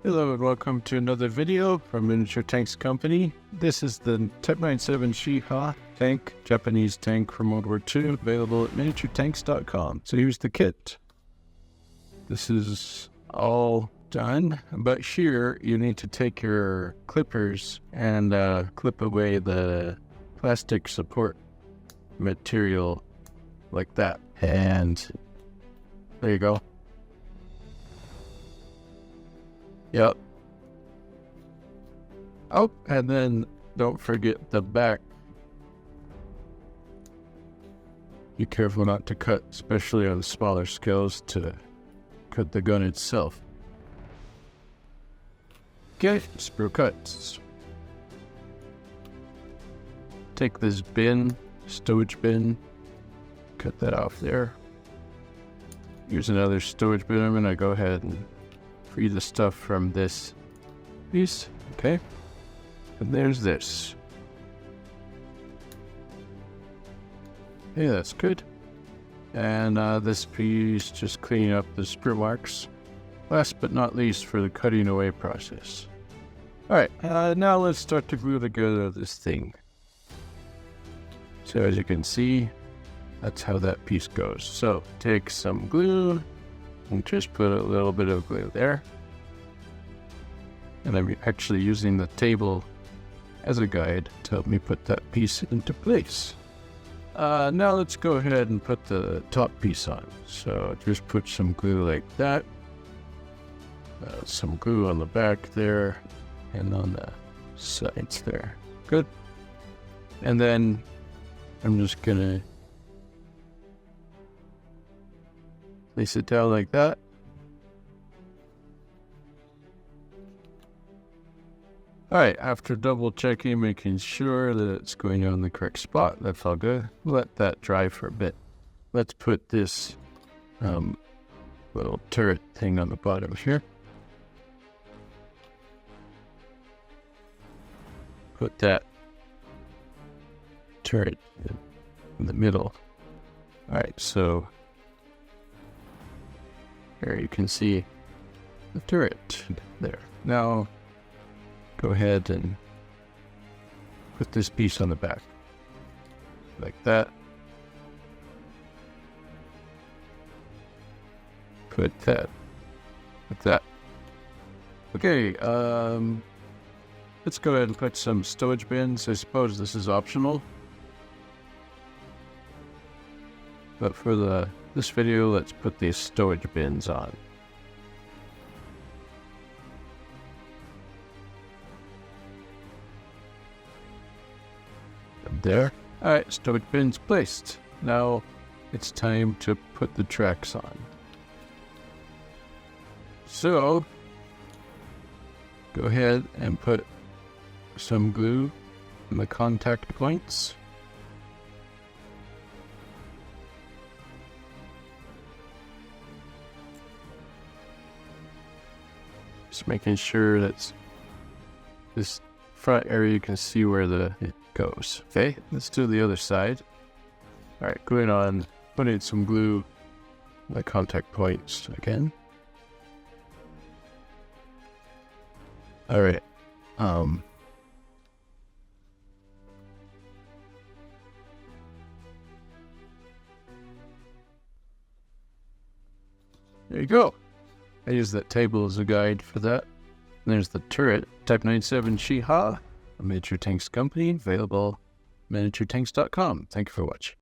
Hello and welcome to another video from Miniature Tanks Company. This is the Type 97 Shiha tank, Japanese tank from World War II, available at miniaturetanks.com. So here's the kit. This is all done, but here you need to take your clippers and clip away the plastic support material like that. And there you go. Yep. Oh, and then don't forget the back. Be careful not to cut, especially on smaller scales, to cut the gun itself. Okay, sprue cuts. Take this bin, stowage bin, cut that off there. Here's another stowage bin. I'm gonna go ahead and free the stuff from this piece, okay? And there's this. Okay, that's good. And this piece, just cleaning up the sprue marks. Last but not least, for the cutting away process. Alright, now let's start to glue together this thing. So as you can see, that's how that piece goes. So take some glue, and just put a little bit of glue there. And I'm actually using the table as a guide to help me put that piece into place. Now let's go ahead and put the top piece on. So just put some glue like that. Some glue on the back there and on the sides there. Good. And then I'm just gonna place it down like that. Alright, after double checking, making sure that it's going on the correct spot, that's all good. Let that dry for a bit. Let's put this little turret thing on the bottom here. Put that turret in the middle. Alright, so here you can see the turret there. Now go ahead and put this piece on the back like that. Put that like that. Okay, let's go ahead and put some stowage bins. I suppose this is optional, but for this video, let's put these stowage bins on. There. Alright, stowage bins placed. Now it's time to put the tracks on. So go ahead and put some glue in the contact points. Just making sure that this front area you can see where it goes. Okay, let's do the other side. Alright, going on, putting some glue on the contact points again. Alright, there you go. I use that table as a guide for that. And there's the turret, Type 97 Shiha, a Miniature Tanks Company, available at miniaturetanks.com. Thank you for watching.